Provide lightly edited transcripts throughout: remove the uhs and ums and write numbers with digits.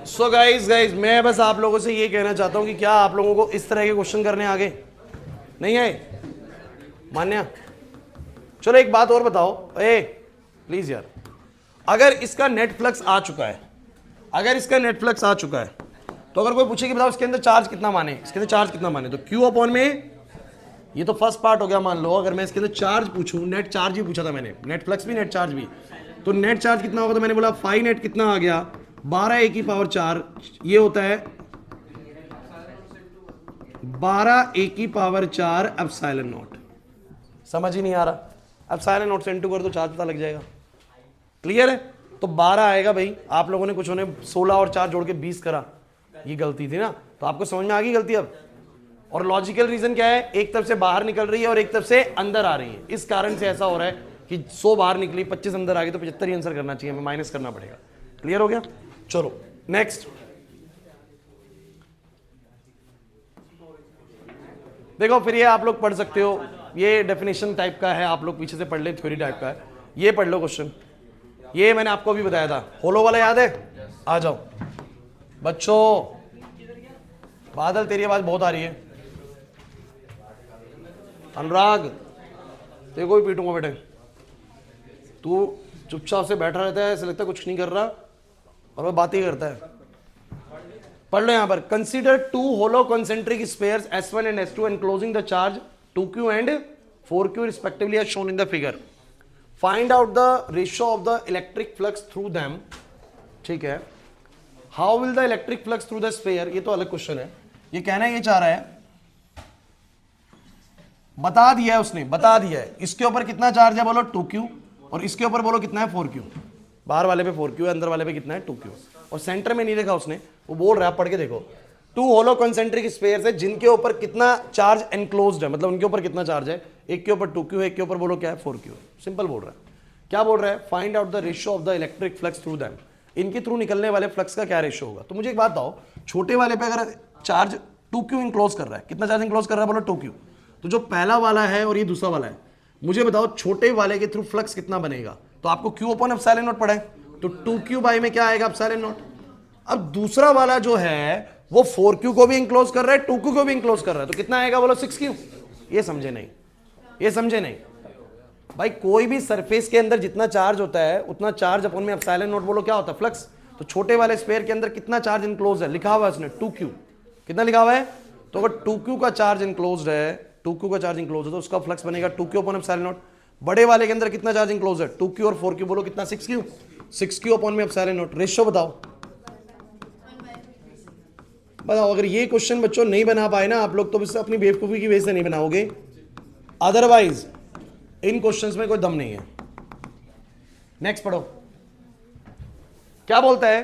So guys मैं बस आप लोगों से ये कहना चाहता हूं कि क्या आप लोगों को इस तरह के क्वेश्चन करने आगे नहीं आए? मान्या, चलो एक बात और बताओ, ए प्लीज यार, अगर इसका नेट फ्लक्स आ चुका है, अगर इसका नेट फ्लक्स आ चुका है, तो अगर कोई पूछे कि बताओ इसके अंदर चार्ज कितना माने, इसके अंदर चार्ज कितना माने, तो क्यू अपॉन में, ये तो फर्स्ट पार्ट हो गया। मान लो अगर मैं इसके अंदर चार्ज पूछूं, नेट चार्ज भी पूछा था मैंने, नेट फ्लक्स भी नेट चार्ज भी, तो नेट चार्ज कितना होगा, तो मैंने बोला फाई नेट कितना आ गया 12 ए की पावर 4, ये होता है 12 ए की पावर 4 एप्सिलॉन नॉट। समझ ही नहीं आ रहा, एप्सिलॉन नॉट से इनटू कर दो, चार्ज पता लग जाएगा। क्लियर है? तो 12 आएगा भाई। आप लोगों ने कुछ होने 16 और 4 जोड़ के 20 करा, ये गलती थी ना, तो आपको समझ में आ गई गलती अब। और लॉजिकल रीजन क्या है, एक तरफ से बाहर निकल रही है और एक तरफ से अंदर आ रही है, इस कारण से ऐसा हो रहा है कि 100 बाहर निकली 25 अंदर आ गई, तो 75 ही आंसर करना चाहिए, हमें माइनस करना पड़ेगा। क्लियर हो गया? चलो नेक्स्ट देखो, फिर ये आप लोग पढ़ सकते हो, ये डेफिनेशन टाइप का है, आप लोग पीछे से पढ़ ले, थ्योरी टाइप का है, ये पढ़ लो क्वेश्चन। ये मैंने आपको भी बताया था, होलो वाला याद है? आ जाओ बच्चों। बादल तेरी आवाज बहुत आ रही है। अनुराग तेरे को भी पीटूंगा बेटे, तू चुपचाप से बैठा रहता है, ऐसा लगता है कुछ नहीं कर रहा और वह बात ही करता है। पढ़ लो यहां पर, consider two hollow concentric spheres S1 and S2 enclosing the charge 2q and 4q respectively as shown in the figure. Find out the ratio of the electric flux through them. ठीक है, how will the electric flux through the sphere, ये तो अलग question है। ये कहना ये चाह रहा है, बता दिया है उसने, बता दिया है इसके ऊपर कितना चार्ज है बोलो 2q, और इसके ऊपर बोलो कितना है 4q। बाहर वाले पे 4q है, अंदर वाले पे कितना है 2q, और सेंटर में नहीं लिखा उसने, वो बोल रहा है, पढ़ के देखो। टू होलो कॉन्सेंट्रिक स्पेयर्स है जिनके ऊपर कितना चार्ज एनक्लोज्ड है, मतलब उनके ऊपर कितना चार्ज है, एक के ऊपर 2q है, एक के ऊपर बोलो क्या है 4q। सिंपल बोल रहा है। क्या बोल रहा है? Find out the ratio of the electric flux through them, इनके थ्रू निकलने वाले फ्लक्स का क्या रेशियो होगा। तो मुझे एक बात बताओ, छोटे वाले पे अगर चार्ज 2q इंक्लोज कर रहा है, कितना चार्ज इंक्लोज कर रहा है बोलो 2q, तो जो पहला वाला है और ये दूसरा वाला है, मुझे बताओ छोटे वाले के थ्रू फ्लक्स कितना बनेगा। तो आपको q अपॉन एप्सिलॉन नॉट पढ़ा है, तो 2q बाई में क्या आएगा एप्सिलॉन नॉट। अब दूसरा वाला जो है वो 4q को भी इंक्लोज कर रहा है, 2q को भी इंक्लोज कर रहा है, तो कितना आएगा बोलो 6q। ये समझे नहीं, ये समझे नहीं भाई। कोई भी सरफेस के अंदर जितना चार्ज होता है उतना चार्ज अपॉन में एप्सिलॉन नॉट बोलो क्या होता है फ्लक्स। तो छोटे वाले स्फीयर के अंदर कितना चार्ज इंक्लोज है, लिखा हुआ है उसने 2q, कितना लिखा हुआ है। तो अगर 2q का चार्ज इंक्लोज है, 2q का चार्ज इंक्लोज है, तो उसका फ्लक्स बनेगा 2q अपॉन एप्सिलॉन नॉट। बड़े वाले के अंदर कितना चार्ज इंक्लोज है 2q और 4q बोलो कितना 6q, 6q अपॉन में एप्सिलॉन नॉट। रेशियो बताओ, बताओ। अगर ये क्वेश्चन बच्चों नहीं बना पाए ना आप लोग, तो इससे अपनी बेवकूफी की वजह से नहीं बनाओगे, अदरवाइज इन क्वेश्चंस में कोई दम नहीं है। नेक्स्ट पढ़ो, क्या बोलता है,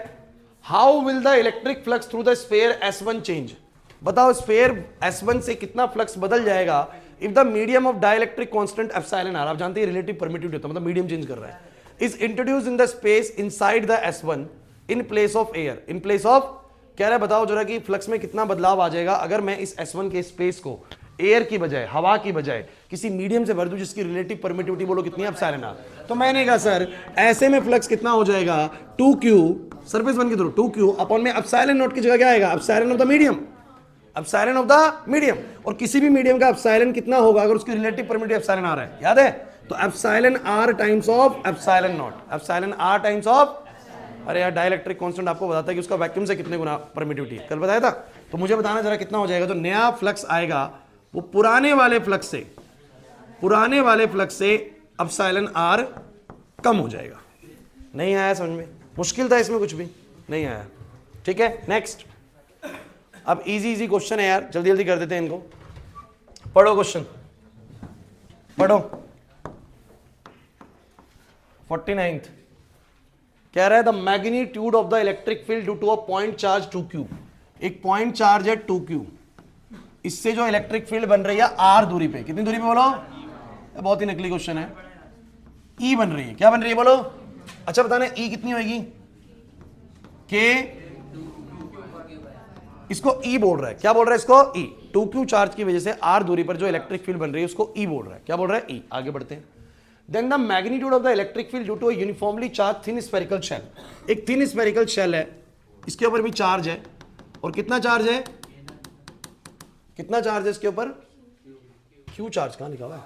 how will the electric flux through the sphere S1 change. बताओ स्फीयर S1 से कितना फ्लक्स बदल जाएगा if the medium of dielectric constant epsilon r, आप जानते हैं रिलेटिव परमिटिविटी होता है, मतलब मीडियम चेंज कर रहा है, is introduce in the space inside the S1 in place of air, in place of, कह रहा है बताओ जरा कि फ्लक्स में कितना बदलाव आ जाएगा अगर मैं इस S1 के स्पेस को एयर की बजाय, हवा की बजाय किसी मीडियम से भर दूं जिसकी रिलेटिव परमिटिविटी बोलो कितनी है एप्सिलॉन आर। तो मैंने कहा सर ऐसे में फ्लक्स कितना हो जाएगा 2q सरफेस 1 के थ्रू 2q अपॉन में एप्सिलॉन नॉट की जगह क्या आएगा epsilon of the medium, epsilon of the medium. और किसी भी मीडियम का एप्सिलॉन कितना होगा अगर उसकी रिलेटिव परमिटिविटी एप्सिलॉन आर है, याद है? तो epsilon r times of epsilon naught, epsilon r times of, अरे यार डाइलेक्ट्रिक कांस्टेंट आपको बताता है कि उसका वैक्यूम से कितने गुना परमिटिविटी है, कल बताया था। तो मुझे बताना जरा कितना हो जाएगा। तो नया फ्लक्स आएगा वो पुराने वाले फ्लक्स से, पुराने वाले फ्लक्स से एप्सिलॉन आर कम हो जाएगा। नहीं आया समझ में? मुश्किल था इसमें, कुछ भी नहीं आया। ठीक है नेक्स्ट। अब इजी इजी क्वेश्चन है यार, जल्दी जल्दी कर देते हैं इनको। पढ़ो क्वेश्चन, पढ़ो। 49th कह रहा है the magnitude of the electric field due to a point charge 2q। एक पॉइंट चार्ज है 2q, इससे जो इलेक्ट्रिक फील्ड बन रही है r दूरी पे, कितनी दूरी पे बोलो? बहुत ही नकली क्वेश्चन है। E बन रही है, क्या बन रही है बोलो? अच्छा बताना E कितनी होगी? K, इसको E बोल रहा है, क्या बोल रहा है इसको? E। 2q चार्ज की वजह से r दूरी पर जो इलेक्ट्रिक फील्ड बन रही है उसको E बोल रहा है, क्या बोल रहा है? E। आगे बढ़ते हैं। Then the magnitude of the electric field due to a uniformly charged thin spherical shell, एक thin spherical shell है इसके ऊपर भी चार्ज है, और कितना चार्ज है, कितना चार्ज है इसके ऊपर, क्यू चार्ज कहां लिखा हुआ है,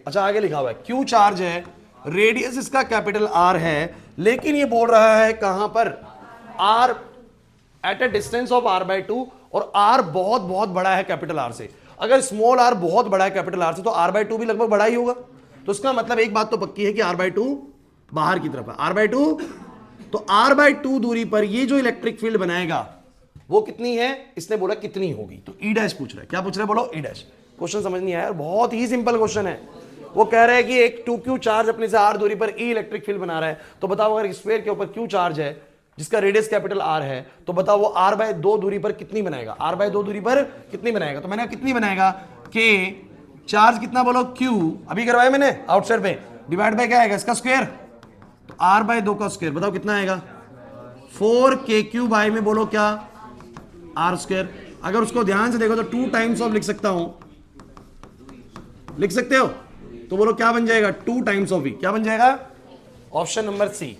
अच्छा आगे लिखा हुआ है क्यू चार्ज है, रेडियस इसका कैपिटल आर है, लेकिन ये बोल रहा है कहां पर, r at a distance of r by two, और आर बहुत बहुत बड़ा है कैपिटल आर से। अगर स्मॉल आर बहुत बड़ा है कैपिटल आर से तो आर बाई टू भी लगभग बड़ा ही होगा। तो इसका मतलब एक बात तो पक्की है कि आर बाई टू बाहर की तरफ है, आर बाई टू, तो आर बाई टू दूरी पर ये जो इलेक्ट्रिक फील्ड बनाएगा वो कितनी है, इसने बोला कितनी होगी, तो ई डैश पूछ रहा है, क्या पूछ रहा है बोलो, ई डैश। क्वेश्चन समझ नहीं आया, बहुत ही सिंपल क्वेश्चन है। वो कह रहे हैं कि एक 2q चार्ज अपने से r दूरी पर ई इलेक्ट्रिक फील्ड बना रहा है, तो बताओ अगर स्फीयर के ऊपर q चार्ज है जिसका रेडियस कैपिटल r है, तो बताओ वो r बाय 2 दूरी पर कितनी बनाएगा, r बाय 2 दूरी पर कितनी बनाएगा। तो मैंने कितनी बनाएगा k चार्ज कितना बोलो q, अभी करवाया मैंने आउटसाइड पे, डिवाइड बाय क्या आएगा इसका स्क्वायर, तो r बाय 2 का स्क्वायर, बताओ कितना आएगा 4kq बाय में बोलो क्या r स्क्वायर। अगर उसको ध्यान से देखो तो 2 टाइम्स ऑफ लिख सकता हूं, लिख सकते हो, तो बोलो क्या बन जाएगा 2 टाइम्स ऑफ ई, क्या बन जाएगा ऑप्शन नंबर सी।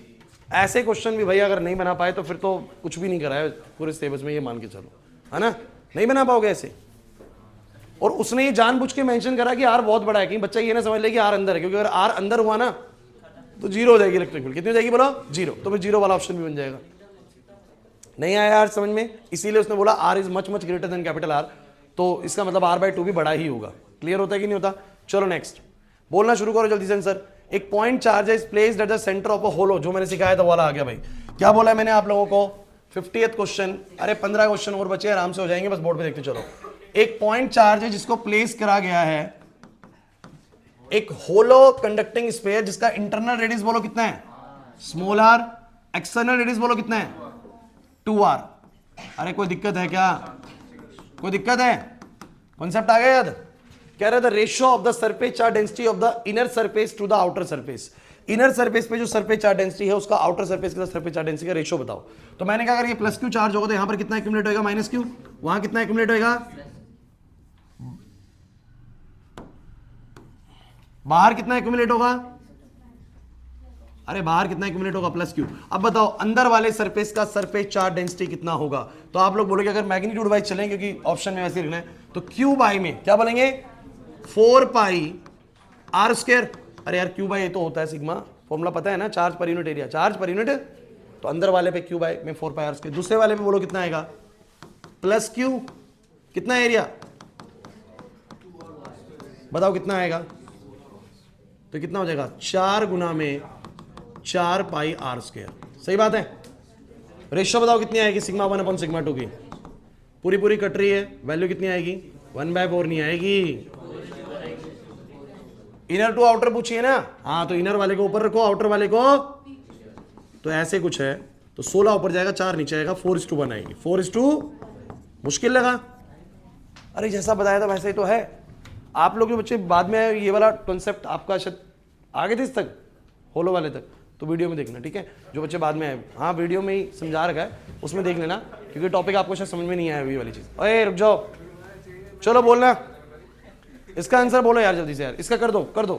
ऐसे क्वेश्चन भी भैया अगर नहीं बना पाए तो फिर तो कुछ भी नहीं करा है पूरे सिलेबस में, ये मान के चलो, है ना, नहीं बना पाओगे ऐसे। और उसने ये जानबूझ के मेंशन करा कि आर बहुत बड़ा है, कहीं बच्चा ये ना समझ ले कि आर अंदर है, क्योंकि अगर आर अंदर हुआ ना तो जीरो हो जाएगी इलेक्ट्रिक फील्ड, कितनी हो जाएगी बोलो जीरो, तो फिर जीरो वाला ऑप्शन भी बन जाएगा। नहीं आया यार समझ में, इसीलिए उसने बोला r is much much greater than capital r, तो इसका मतलब आर बाय 2 भी बड़ा ही होगा। क्लियर होता है कि नहीं होता। चलो नेक्स्ट बोलना शुरू करो जल्दी से आंसर। एक पॉइंट चार्ज है placed at the centre of a hollow, जो मैंने सिखाया था वाला आ गया भाई। क्या बोला है मैंने आप लोगों को, 50th क्वेश्चन, अरे 15 क्वेश्चन और बचे, आराम से हो जाएंगे, बस बोर्ड पे देखते चलो। एक पॉइंट चार्ज है जिसको प्लेस करा गया है एक होलो कंडक्टिंग स्फीयर, जिसका इंटरनल रेडियस बोलो कितना है स्मॉल आर, एक्सटर्नल रेडियस बोलो कितना है 2r। अरे कोई दिक्कत है क्या, कोई दिक्कत है, कॉन्सेप्ट आ गया याद। कह रहा था ratio of the surface charge density of the inner surface to the outer surface, inner surface पे जो सरफेस चार्ज डेंसिटी है उसका आउटर सरफेस के साथ सरफेस चार्ज डेंसिटी का रेशियो बताओ। तो मैंने कहा अगर ये प्लस क्यू चार्ज होगा तो यहां पर कितना एक्यूमुलेट होगा माइनस क्यू, वहां कितना एक्यूमुलेट होगा, बाहर कितना एक्यूमुलेट होगा, अरे बाहर कितना एक्यूमुलेट होगा प्लस क्यू। अब बताओ अंदर वाले सरफेस का सरफेस चार्ज डेंसिटी कितना होगा। तो आप लोग बोलोगे अगर मैग्नीट्यूड वाइज चलें, क्योंकि ऑप्शन में वैसे लिखना है, तो क्यू बाई में क्या बोलेंगे 4 पाई आर स्क्वायर। अरे यार क्यू बाई ये तो होता है सिग्मा, फॉर्मूला पता है ना, charge per unit area, charge per unit, तो अंदर वाले पे क्यू बाई में 4 पाई आर स्क्वायर, दूसरे वाले पे बोलो कितना आएगा प्लस क्यू, कितना एरिया बताओ कितना आएगा, तो कितना हो जाएगा 4 गुना में 4 पाई आर स्क्वायर। सही बात है। रेशियो बताओ कितनी आएगी सिग्मा 1 अपॉन सिग्मा 2 की, पूरी पूरी कट रही है, वैल्यू कितनी आएगी 1/4 नहीं आएगी। इनर टू आउटर पूछिए ना, हाँ तो इनर वाले को ऊपर रखो, आउटर वाले को, तो ऐसे कुछ है, तो 16 ऊपर जाएगा 4 नीचे आएगा, 4:1 आएगी, 4:, मुश्किल लगा। अरे जैसा बताया था वैसे ही तो है। आप लोग जो बच्चे बाद में ये वाला कॉन्सेप्ट आपका शायद आगे थे इस तक होलो वाले तक, तो वीडियो में देखना, ठीक है। जो बच्चे बाद में आए, हाँ वीडियो में ही समझा रखा है, उसमें देख लेना, क्योंकि टॉपिक आपको शायद समझ में नहीं आया ये वाली चीज। अरे रुक जाओ, चलो बोलना, इसका आंसर बोलो यार जल्दी से यार, इसका कर दो कर दो।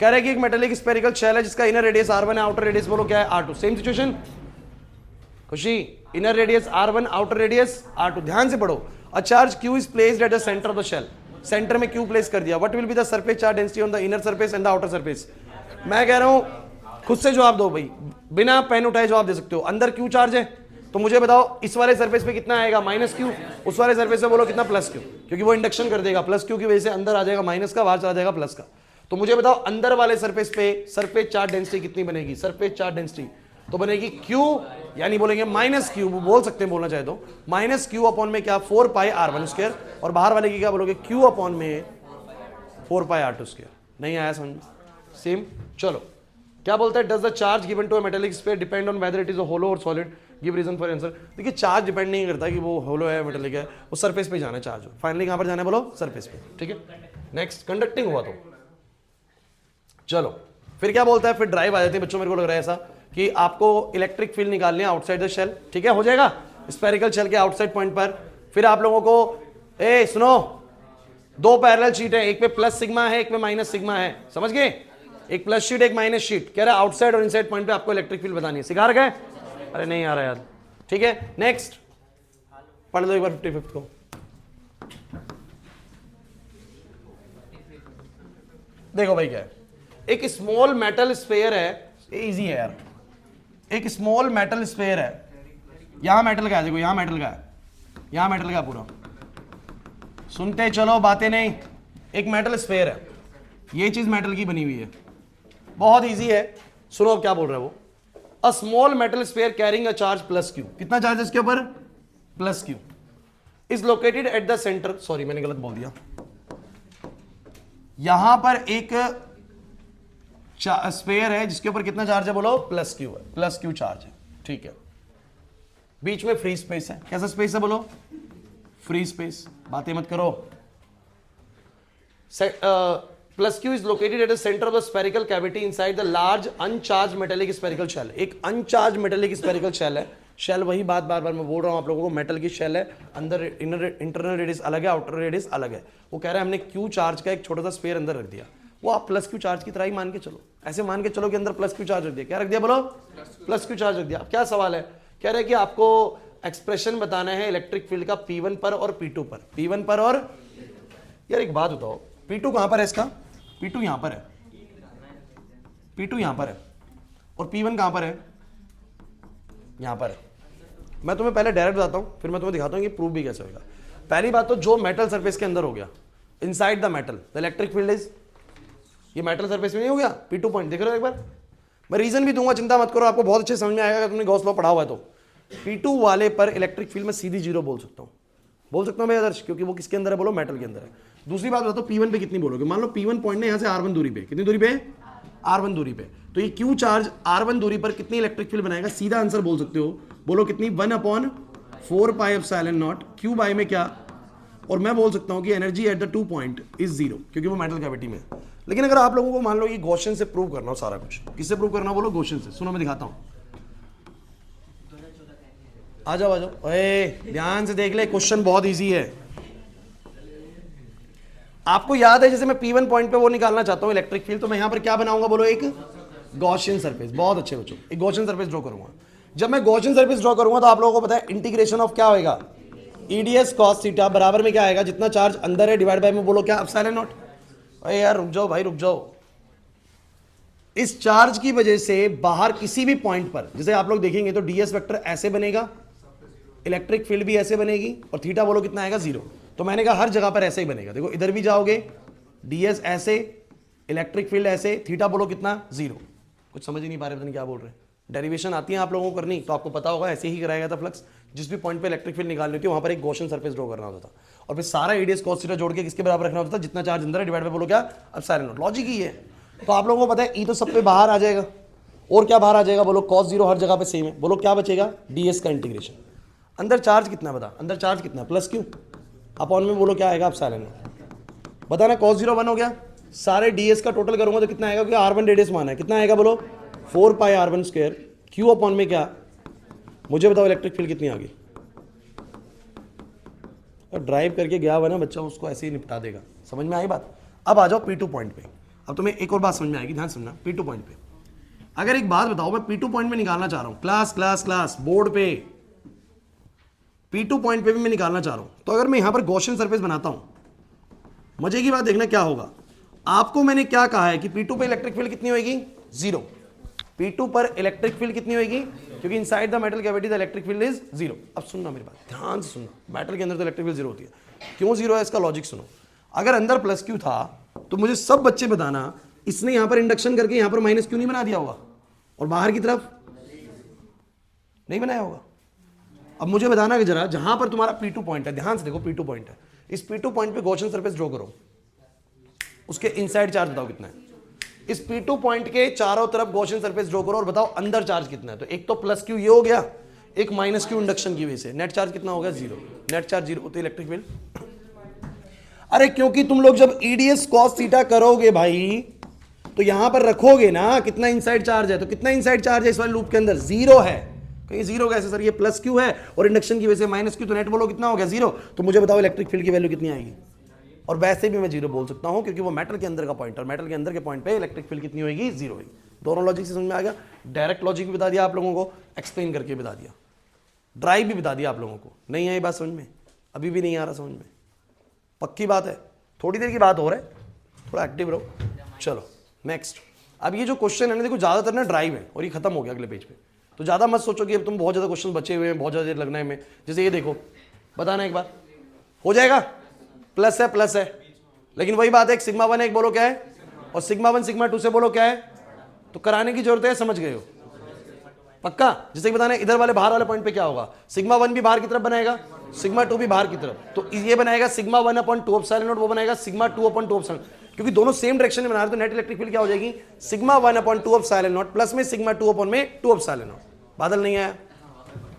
कह रहे हैं कि एक मेटेलिक स्फेरिकल शेल है जिसका इनर रेडियस r1 है, आउटर रेडियस बोलो क्या है r2। Same situation Khushi, inner radius r1, outer radius r2। ध्यान से पढ़ो। A charge q is placed at the centre of the shell, centre में q प्लेस कर दिया। What will be the surface charge density on the inner surface and the outer surface. मैं कह रहा हूं खुद से जवाब दो भाई, बिना पेन उठाए जवाब दे सकते हो। अंदर q चार्ज है तो मुझे बताओ इस वाले सरफेस पे कितना आएगा माइनस क्यू, उस वाले सरफेस पे बोलो कितना प्लस क्यू, क्योंकि वो इंडक्शन कर देगा, प्लस क्यू की वजह से अंदर आ जाएगा माइनस का, बाहर चला जाएगा प्लस का। तो मुझे बताओ अंदर वाले सरफेस पे सरफेस चार्ज डेंसिटी कितनी बनेगी, सरफेस चार्ज डेंसिटी तो बनेगी क्यू, यानी बोलेंगे माइनस क्यू, बोल सकते हैं बोलना चाहे तो माइनस क्यू अपॉन में क्या 4 पाई r1 स्क्वायर, और बाहर वाले की क्या बोलोगे क्यू अपॉन में 4 पाई r2 स्क्वायर। नहीं आया समझ में, सेम। चलो क्या बोलता है, does the charge given to a metallic sphere depend on whether it is a hollow और solid, give reason for answer. देखिए चार्ज डिपेंड नहीं करता कि वो होलो है मेटेलिक है, वो सरफेस पे जाना है चार्ज, फाइनली कहां पर जाना है बोलो सरफेस पे, ठीक है। नेक्स्ट कंडक्टिंग हुआ तो चलो फिर क्या बोलता है, फिर ड्राइव आ जाती है बच्चों, मेरे को लग रहा है ऐसा कि आपको इलेक्ट्रिक फील्ड निकालनी है आउटसाइड द शेल, ठीक है, हो जाएगा स्फेरिकल शेल के आउटसाइड पॉइंट पर। फिर आप लोगों को ए सुनो, 2 पैरेलल शीट है, एक पे प्लस सिग्मा है एक में माइनस सिग्मा है, समझ गए, एक प्लस शीट एक माइनस शीट। कह रहा है आउटसाइड और इनसाइड पॉइंट पे आपको इलेक्ट्रिक फील्ड बतानी है, सिखा रखा है। अरे नहीं आ रहा यार, ठीक है नेक्स्ट पढ़ लो एक बार 55 को। देखो भाई क्या है, एक स्मॉल मेटल स्फीयर है, इजी है यार, एक स्मॉल मेटल स्फीयर है, यहां मेटल का है, देखो यहां मेटल का है, यहां मेटल का पूरा, सुनते चलो बातें नहीं, एक मेटल स्फीयर है, ये चीज मेटल की बनी हुई है, बहुत इजी है, सुनो अब क्या बोल रहा है वो। A small metal sphere carrying a charge plus Q, कितना चार्ज है इसके ऊपर, plus q, is located at the centre, sorry मैंने गलत बोल दिया, यहां पर एक स्फीयर है जिसके ऊपर कितना चार्ज है बोलो, प्लस क्यू है, प्लस क्यू चार्ज है, ठीक है, बीच में फ्री स्पेस है, कैसा स्पेस है बोलो, फ्री स्पेस, बातें मत करो। Plus q is located at the centre of the spherical cavity inside the large uncharged metallic spherical shell, एक अनचार्ज मेटेलिक स्फेरिकल शेल है, शेल वही बात बार बार मैं बोल रहा हूं आप लोगों को, मेटल की शेल है, अंदर इंटरनल रेडियस अलग है, आउटर रेडियस अलग है, वो कह रहा है हमने क्यू चार्ज का एक छोटा सा स्फीयर अंदर रख दिया, वो आप प्लस क्यू चार्ज की तरह ही मान के चलो, ऐसे मान के चलो कि अंदर प्लस क्यू चार्ज रख दिया, क्या रख दिया बोलो, प्लस क्यू चार्ज रख दिया। अब क्या सवाल है, कह रहे हैं कि आपको एक्सप्रेशन बताना है इलेक्ट्रिक फील्ड का P1 पर और P2 पर, P1 पर और, यार एक बात बताओ, P2 कहां पर है इसका, P2 यहां पर है, P2 यहां पर है, और P1 कहां पर है, यहां पर है। मैं तुम्हें पहले डायरेक्ट बताता हूं, फिर मैं तुम्हें दिखाता हूं कि प्रूव भी कैसे होगा। पहली बात तो जो मेटल सरफेस के अंदर हो गया, inside the metal the electric field is, ये मेटल सरफेस में नहीं हो गया, P2 पॉइंट देख रहे हो एक बार, मैं रीजन भी दूंगा, चिंता मत करो, आपको बहुत अच्छे समझ में आएगा अगर तुमने गॉस लॉ पढ़ा हुआ है तो। P2 वाले पर इलेक्ट्रिक फील्ड में सीधी जीरो बोल सकता हूं मैं आदर्श, क्योंकि वो किसके अंदर है बोलो, मेटल के अंदर है। दूसरी बात बताओ P1 पे कितनी बोलोगे, मान लो P1 पॉइंट है यहां से R1 दूरी पे, कितनी दूरी पे, R1 दूरी पे, तो ये Q चार्ज R1 दूरी पर कितनी इलेक्ट्रिक फील्ड बनाएगा, सीधा आंसर बोल सकते हो, बोलो कितनी, 1/4 pi epsilon naught, Q by में क्या, और मैं बोल सकता हूं कि energy at the 2 point is 0, क्योंकि वो मेटल कैविटी में है। लेकिन अगर आप लोगों को मान लो ये गॉसियन से प्रूव करना हो सारा कुछ, किससे प्रूव करना हो बोलो, गॉसियन से, सुनो मैं दिखाता हूं, आ जाओ ध्यान से देख ले, क्वेश्चन बहुत इजी है, आपको याद है जैसे मैं P1 पॉइंट पे वो निकालना चाहता हूं इलेक्ट्रिक फील्ड, तो मैं यहां पर क्या बनाऊंगा बोलो, एक गॉसियन सरफेस, बहुत अच्छे बच्चों, एक गॉसियन सरफेस ड्रॉ करूंगा। जब मैं गॉसियन सरफेस ड्रॉ करूंगा तो आप लोगों को पता है इंटीग्रेशन ऑफ क्या होगा, EDS cos थीटा बराबर में क्या आएगा, जितना चार्ज अंदर है डिवाइड बाय में बोलो क्या, एप्सिलॉन नॉट। अरे यार रुक जाओ भाई रुक जाओ, इस चार्ज की वजह से बाहर किसी भी पॉइंट पर, जैसे आप लोग देखेंगे तो DS वेक्टर ऐसे बनेगा, इलेक्ट्रिक फील्ड भी ऐसे बनेगी, और थीटा बोलो कितना आएगा, 0। तो मैंने कहा हर जगह पर ऐसे ही बनेगा, देखो इधर भी जाओगे DS ऐसे, इलेक्ट्रिक फील्ड ऐसे, थीटा बोलो कितना, 0। कुछ समझ ही नहीं पा रहे, पता नहीं क्या बोल रहे हैं, डेरिवेशन आती है आप लोगों को करनी, तो आपको पता होगा ऐसे ही कराया गया था फ्लक्स, जिस भी पॉइंट पे इलेक्ट्रिक फील्ड निकालनी होती है वहां पर एक गॉसियन सरफेस ड्रॉ करना होता था, और फिर सारा EDS cos थीटा जोड़ के किसके बराबर रखना होता था, जितना चार्ज अंदर है डिवाइड बाय बोलो क्या, एप्सिलॉन नॉट। लॉजिक ही है। तो आप लोगों को पता है E तो सब पे बाहर आ जाएगा, और क्या बाहर आ जाएगा बोलो, cos 0 हर जगह पे सेम है, बोलो क्या बचेगा, DS का इंटीग्रेशन, अंदर चार्ज कितना बता, अंदर चार्ज कितना, प्लस क्यू, अपॉन में बोलो क्या आएगा, एप्सिलॉन नॉट। बताना cos 0 1 हो गया, सारे DS का टोटल करूंगा तो कितना आएगा, क्योंकि R1 रेडियस माना है, कितना आएगा बोलो, 4 पाई R1 स्क्वायर, क्यू अपॉन में क्या, मुझे बताओ इलेक्ट्रिक फील्ड कितनी आ गई। और ड्राइव करके गया हुआ ना बच्चा, उसको ऐसे ही निपटा देगा, समझ में आई बात। अब आ जाओ P2 पॉइंट पे, अब तुम्हें एक और बात समझ में आएगी, ध्यान सुनना। P2 पॉइंट पे अगर एक बात बताओ, मैं P2 पॉइंट में निकालना चाह रहा हूं, क्लास बोर्ड पे P2 पॉइंट पे भी मैं निकालना चाह रहा हूं, तो अगर मैं यहां पर गॉसियन सरफेस बनाता हूं, मजे की बात देखना क्या होगा, आपको मैंने क्या कहा है कि P2 पे इलेक्ट्रिक फील्ड कितनी होगी, 0। P2 पर इलेक्ट्रिक फील्ड कितनी होगी, क्योंकि inside the metal cavity the electric field is 0। अब सुनना मेरी बात, ध्यान से सुनना, मेटल के अंदर तो इलेक्ट्रिक फील्ड 0 होती है, क्यों 0 है इसका लॉजिक सुनो। अगर अंदर प्लस क्यू था तो मुझे सब बच्चे बताना, इसने यहां पर इंडक्शन करके यहां पर माइनस क्यू नहीं बना दिया होगा, और बाहर की तरफ नहीं बनाया होगा। अब मुझे बताना कि जरा, जहां पर तुम्हारा P2 पॉइंट है, ध्यान से देखो P2 पॉइंट है, इस P2 पॉइंट पे गॉसियन सरफेस ड्रॉ करो, उसके इनसाइड चार्ज बताओ कितना है। इस P2 पॉइंट के चारों तरफ गॉसियन सरफेस ड्रॉ करो और बताओ अंदर चार्ज कितना है। तो एक तो प्लस क्यू ये हो गया, एक माइनस क्यू इंडक्शन की वजह से, नेट चार्ज कितना होगा, 0। नेट चार्ज 0 होते इलेक्ट्रिक फील्ड। अरे क्योंकि तुम लोग जब EDS cos थीटा करोगे भाई, तो यहां पर रखोगे ना कितना इनसाइड चार्ज है, तो कितना इनसाइड चार्ज है इस वाले लूप के अंदर, 0 है। कहीं 0 कैसे सर, ये प्लस क्यू है और इंडक्शन की वजह से माइनस क्यू, तो नेट बोलो कितना हो गया, 0। तो मुझे बताओ इलेक्ट्रिक फील्ड की वैल्यू कितनी आएगी, और वैसे भी मैं जीरो बोल सकता हूं क्योंकि वो मेटल के अंदर का पॉइंट, और मेटल के अंदर के पॉइंट पे इलेक्ट्रिक फील्ड कितनी होगी, जीरो होगी। दोनों लॉजिक से समझ में आ गया। डायरेक्ट लॉजिक भी बता दिया आप लोगों को, एक्सप्लेन करके बता दिया, ड्राइव भी बता दिया आप लोगों को। नहीं आई बात समझ में? अभी भी नहीं आ रहा समझ में? पक्की बात है, थोड़ी देर की बात हो रहा है, थोड़ा एक्टिव रहो। चलो नेक्स्ट। अब ये जो क्वेश्चन है ना, देखो ज्यादातर ना ड्राइव है और ये खत्म हो गया अगले पेज पे, तो ज्यादा मत सोचो कि अब तुम बहुत ज्यादा क्वेश्चन बचे हुए हैं, बहुत ज्यादा देर लगना है में। जैसे ये देखो, बताना एक बार, हो जाएगा? प्लस है, प्लस है, लेकिन वही बात है, एक सिग्मा 1 है, एक बोलो क्या है, और सिग्मा 1 सिग्मा 2 से बोलो क्या है, तो कराने की जरूरत है, समझ गए हो? पक्का? जैसे कि बताना इधर वाले बाहर वाले पॉइंट पे क्या होगा, सिग्मा 1 भी बाहर की तरफ बनाएगा, सिग्मा 2 भी बाहर की तरफ, तो ये बनाएगा सिग्मा 1/2 एप्सिलॉन नॉट, वो बनाएगा सिग्मा 2/2 एप्सिलॉन, क्योंकि दोनों सेम डायरेक्शन में बना रहे, तो नेट इलेक्ट्रिक फील्ड क्या हो जाएगी, सिग्मा 1/2 एप्सिलॉन नॉट प्लस में सिग्मा 2/2 एप्सिलॉन नॉट। बादल नहीं आया?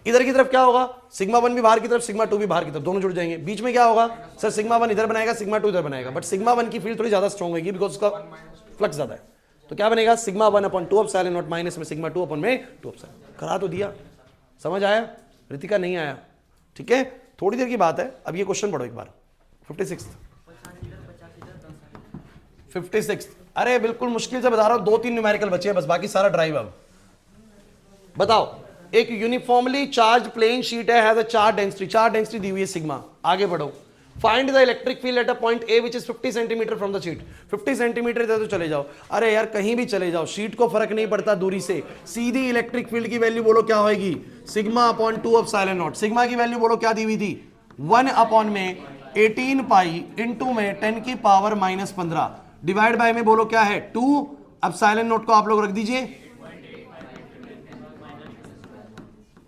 इधर की तरफ क्या होगा, सिग्मा 1 भी बाहर की तरफ, सिग्मा 2 भी बाहर की तरफ, दोनों जुड़ जाएंगे। बीच में क्या होगा सर, सिग्मा 1 इधर बनाएगा, सिग्मा 2 इधर बनाएगा, बट सिग्मा 1 की फील्ड थोड़ी ज्यादा स्ट्रॉन्ग होगी बिकॉज उसका फ्लक्स ज्यादा है, तो क्या बनेगा सिग्मा 1/2 एप्सिलॉन नॉट माइनस में सिग्मा 2/2 एप्सिलॉन। करा तो दिया, समझ आया? रितिका नहीं आया? ठीक है, थोड़ी देर की बात है। अब ये क्वेश्चन पढ़ो एक बार, 56। अरे बिल्कुल मुश्किल से बता रहा हूं, 2-3 न्यूमेरिकल बचे हैं बस, बाकी सारा ड्राइव। अब बताओ, एक यूनिफॉर्मली चार्ज प्लेन शीट है, हैज अ चार्ज डेंसिटी दी हुई है सिग्मा। आगे बढ़ो, find the electric field at a point A which is 50 centimetre from the sheet. 50 centimetre तो चले जाओ, अरे यार कहीं भी चले जाओ, शीट को फर्क नहीं पड़ता दूरी से, सीधी इलेक्ट्रिक फील्ड की वैल्यू बोलो क्या होगी, सिग्मा/2 एप्सिलॉन नॉट। सिग्मा की वैल्यू बोलो क्या दी हुई थी, 1/18 पाई इंटू में 10⁻⁻15 डिवाइड बाय में बोलो क्या है 2 एप्सिलॉन नॉट को आप लोग रख दीजिए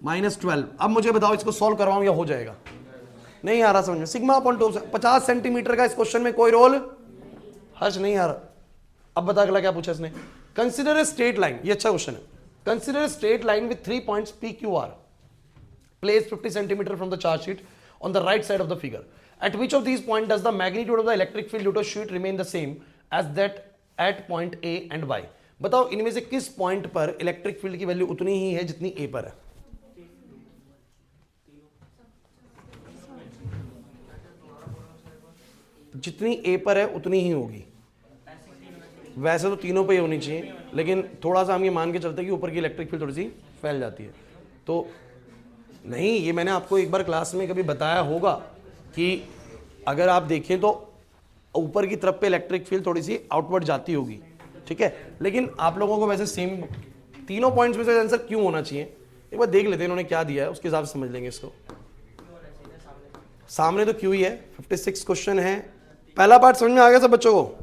-12। अब मुझे बताओ इसको सॉल्व करवाऊं या हो जाएगा? नहीं आ रहा समझ में? सिग्मा/2 50 सेंटीमीटर का इस क्वेश्चन में कोई रोल हर्ष नहीं आ रहा। अब बता अगला क्या पूछा इसने, कंसिडर ए स्ट्रेट लाइन, ये अच्छा क्वेश्चन है। Consider a straight line with 3 points p q r place 50 centimetre from the charge sheet on the right side of the figure. At which of these point does the magnitude of the electric field due to sheet remain the same as that at point a and y. बताओ इनमें से किस point पर electric field की value उतनी ही है जितनी ए पर है? जितनी ए पर है उतनी ही होगी। वैसे तो तीनों पे ही होनी चाहिए, लेकिन थोड़ा सा हम ये मान के चलते हैं कि ऊपर की इलेक्ट्रिक फील्ड थोड़ी सी फैल जाती है, तो नहीं, ये मैंने आपको एक बार क्लास में कभी बताया होगा कि अगर आप देखें तो ऊपर की तरफ पे इलेक्ट्रिक फील्ड थोड़ी सी आउटवर्ड जाती होगी, ठीक है, लेकिन आप लोगों को वैसे सेम तीनों पॉइंट्स में से आंसर क्यों होना चाहिए एक बार देख लेते हैं इन्होंने क्या दिया है, उसके हिसाब से समझ लेंगे इसको। सामने तो क्यों ही है, 56 क्वेश्चन है। पहला पार्ट समझ में आ गया सब बच्चों को?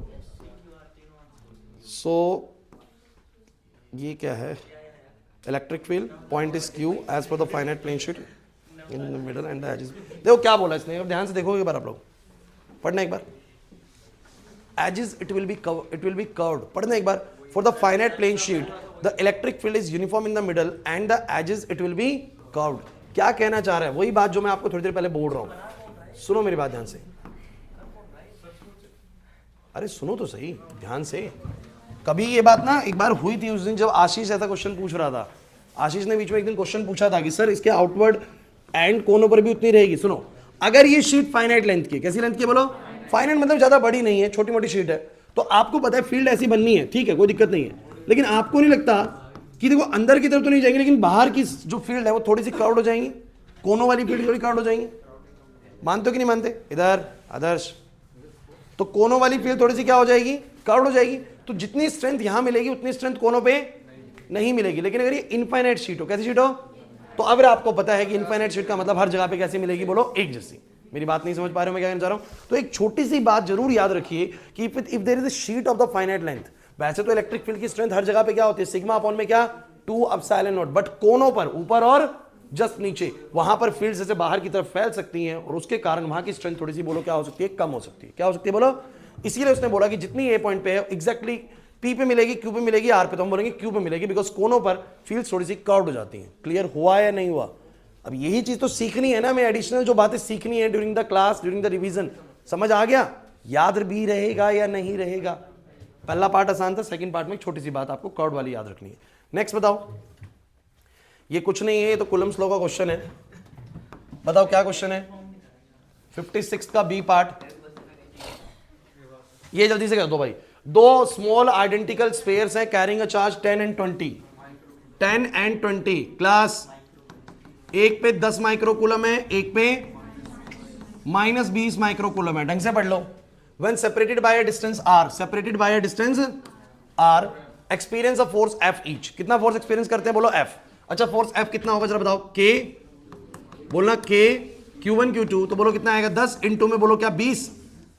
ये क्या है, electric field point is q edge पर the finite plane sheet in the middle and the edges. देखो क्या बोला इसने, अब ध्यान से देखो एक बार, आप लोग पढ़ना एक बार। Edges it will be curved, पढ़ना एक बार। For the finite plane sheet the electric field is uniform in the middle and the edges it will be curved. क्या कहना चाह रहा है, वही बात जो मैं आपको थोड़ी देर पहले बोल रहा हूं। सुनो मेरी बात ध्यान से, अरे सुनो तो सही ध्यान से। कभी ये बात ना एक बार हुई थी उस दिन जब आशीष ऐसा क्वेश्चन पूछ रहा था। आशीष ने बीच में एक दिन क्वेश्चन पूछा था कि सर इसके आउटवर्ड एंड कोनों पर भी उतनी रहेगी। सुनो, अगर ये शीट फाइनाइट लेंथ की, कैसी लेंथ की बोलो, फाइनाइट मतलब ज्यादा बड़ी नहीं है, छोटी मोटी शीट है, तो आपको पता है फील्ड ऐसी बननी है, ठीक है, कोई दिक्कत नहीं है, लेकिन आपको नहीं लगता कि देखो अंदर की तरफ तो नहीं जाएंगे, लेकिन बाहर की जो फील्ड है वो थोड़ी सी कर्व्ड हो जाएंगी, कोनों वाली फील्ड थोड़ी कर्व्ड हो जाएंगी। मानते हो कि नहीं मानते? इधर आदर्श, तो कोनों वाली फील्ड थोड़ी सी क्या हो जाएगी, कर्व्ड हो जाएगी, तो जितनी स्ट्रेंथ यहां मिलेगी उतनी स्ट्रेंथ कोनों पे नहीं मिलेगी। लेकिन अगर ये इनफाइनाइट शीट हो, कैसी शीट हो, तो अब आपको पता है कि इनफाइनाइट शीट का मतलब हर जगह पे कैसे मिलेगी बोलो, एक जैसी। मेरी बात नहीं समझ पा रहे हो मैं क्या कहना चाह रहा हूं? तो एक छोटी सी बात जरूर याद रखिए कि if there is a sheet of the finite length, वैसे तो इलेक्ट्रिक फील्ड की स्ट्रेंथ हर जगह पे क्या होती है, सिग्मा अपॉन में क्या 2 एप्सिलॉन नॉट, बट कोनों पर, ऊपर और जस्ट नीचे, वहां पर फील्ड जैसे बाहर की तरफ फैल सकती हैं और उसके कारण वहां की स्ट्रेंथ थोड़ी सी बोलो क्या हो सकती है, कम हो सकती है। क्या हो सकती है बोलो? इसीलिए उसने बोला कि जितनी ए पॉइंट पे है एग्जैक्टली पी पे मिलेगी, क्यू पे मिलेगी, आर पे, तो हम बोलेंगे क्यू पे मिलेगी, बिकॉज कोनों पर फील्ड थोड़ी सी कर्व्ड हो जाती हैं। क्लियर हुआ या नहीं हुआ? अब यही चीज तो सीखनी है ना, मैं एडिशनल जो बातें सीखनी है during the class, during the revision. समझ आ गया? याद भी रहेगा या नहीं रहेगा? पहला पार्ट आसान था, सेकंड पार्ट में एक छोटी सी बात आपको कर्व्ड वाली याद रखनी है। नेक्स्ट बताओ, ये कुछ नहीं है, ये तो कुलम्स लॉ का क्वेश्चन है। बताओ क्या क्वेश्चन है, 56 का बी पार्ट। ये जल्दी से कर दो भाई। दो स्मॉल आइडेंटिकल स्फीयर्स हैं carrying a charge 10 and 20, 10 and 20 class, एक पे 10 माइक्रोकूलम है, एक पे -20 माइक्रोकूलम है। ढंग से पढ़ लो। When separated by a distance r, separated by a distance r, experience a force F each. कितना फोर्स एक्सपीरियंस करते हैं बोलो F। अच्छा फोर्स F कितना होगा जरा बताओ। K बोलना, K Q1 Q2 तो बोलो कितना आएगा 10 इंटू में बोलो क्या 20,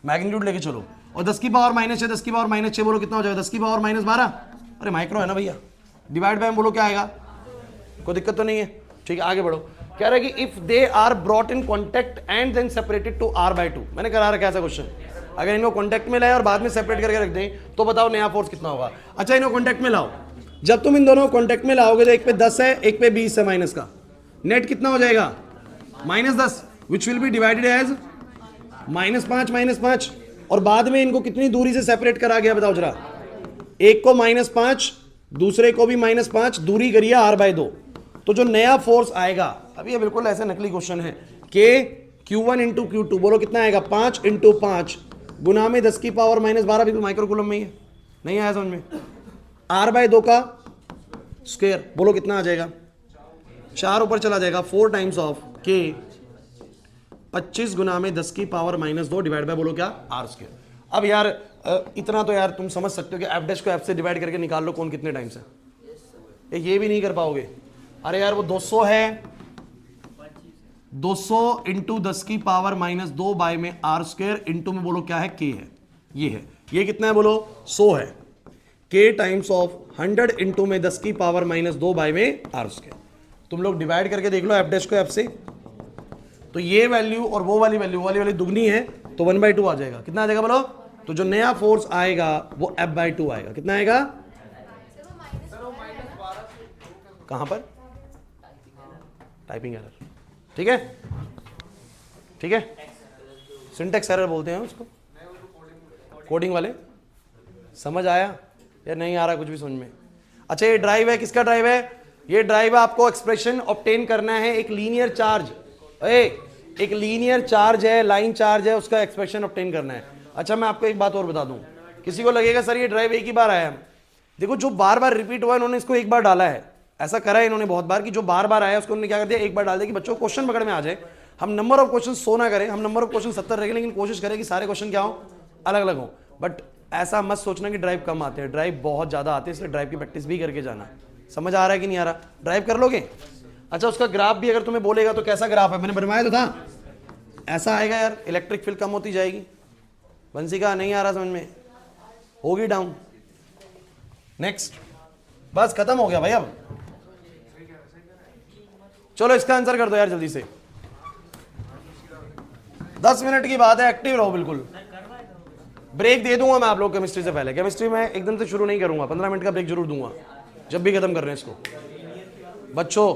मैग्नीट्यूड लेके चलो, और 10 की पावर -6, 10 की पावर -6 बोलो कितना हो जाएगा 10 की पावर -12, अरे माइक्रो है ना भैया, डिवाइड बाय बोलो क्या आएगा, कोई दिक्कत तो नहीं है। ठीक है आगे बढ़ो। कह रहा है कि if they are brought in contact and then separated to r/2, मैंने करा रखा ऐसा क्वेश्चन, अगर इनको कॉन्टेक्ट में लाए और बाद में सेपरेट करके रख दें तो बताओ नया फोर्स कितना होगा। अच्छा इनको कॉन्टेक्ट में लाओ, जब तुम इन दोनों को कॉन्टेक्ट में लाओगे तो एक पे 10 है एक पे 20 है माइनस का, नेट कितना हो जाएगा -10, which will be divided as -5 और बाद में इनको कितनी दूरी से सेपरेट करा गया बताओ जरा, एक को -5 दूसरे को भी -5, दूरी करिए r/2, तो जो नया फोर्स आएगा, अभी ये बिल्कुल ऐसे नकली क्वेश्चन है, K Q1 इंटू Q2 बोलो कितना आएगा 5 इंटू 5 गुना में 10 की पावर -12, बिल्कुल माइक्रोकूलम में ही है, नहीं आया समझ में, r/2 का स्क्वायर बोलो कितना आ जाएगा, 4 ऊपर चला जाएगा, 4 टाइम्स ऑफ K 25 गुना में 10 की पावर -2 डिवाइड बाय बोलो क्या r²। अब यार इतना तो यार तुम समझ सकते हो कि f' को f से डिवाइड करके निकाल लो कौन कितने टाइम्स है, ये भी नहीं कर पाओगे। अरे यार वो 200 है, 200 इंटू 10 की पावर -2 बाय में r² इंटू में बोलो क्या है K है, ये कितना है बोलो 100 है, K टाइम्स ऑफ 100 इंटू में 10 की पावर -2 बाय में r²। तुम लोग डिवाइड करके देख लो f' को f से, तो ये वैल्यू और वो वाली वैल्यू दुगनी है तो 1/2 आ जाएगा, कितना आ जाएगा बोलो, तो जो नया फोर्स आएगा वो F/2 आएगा, कितना आएगा, कहां पर, टाइपिंग एरर, ठीक है ठीक है, सिंटेक्स एरर बोलते हैं उसको, कोडिंग वाले, समझ आया या नहीं आ रहा कुछ भी समझ में। अच्छा ये ड्राइव है, किसका ड्राइव है, ये ड्राइव है, आपको एक्सप्रेशन ऑब्टेन करना है, एक लीनियर चार्ज, एक लीनियर चार्ज है, लाइन चार्ज है, उसका एक्सप्रेशन ऑब्टेन करना है। अच्छा मैं आपको एक बात और बता दूं, किसी को लगेगा सर ये ड्राइव एक ही बार आया, देखो जो बार बार रिपीट हुआ इन्होंने इसको एक बार डाला है, ऐसा करा है इन्होंने बहुत बार कि जो बार बार आया उसको उन्होंने क्या कर दिया एक बार डाल दिया कि बच्चों क्वेश्चन पकड़ में आ जाए। हम नंबर ऑफ क्वेश्चन 100 ना करें, हम नंबर ऑफ क्वेश्चन 70 रखें, लेकिन कोशिश करें कि सारे क्वेश्चन क्या हो, अलग अलग हो। बट ऐसा मत सोचना कि ड्राइव कम आते हैं, ड्राइव बहुत ज्यादा आते हैं, इसलिए ड्राइव की प्रैक्टिस भी करके जाना। समझ आ रहा है कि नहीं आ रहा, ड्राइव कर लोगे। अच्छा उसका ग्राफ भी अगर तुम्हें बोलेगा तो कैसा ग्राफ है, मैंने बनवाया तो था, ऐसा आएगा यार, इलेक्ट्रिक फील्ड कम होती जाएगी, बंसी का नहीं आ रहा समझ में, होगी डाउन। नेक्स्ट, बस खत्म हो गया भाई, अब चलो इसका आंसर कर दो यार जल्दी से, 10 मिनट की बात है, एक्टिव रहो बिल्कुल। ब्रेक दे दूंगा मैं आप लोग केमिस्ट्री से पहले, केमिस्ट्री में एकदम से शुरू नहीं करूंगा, 15 मिनट का ब्रेक जरूर दूंगा जब भी खत्म कर रहे हैं इसको। बच्चों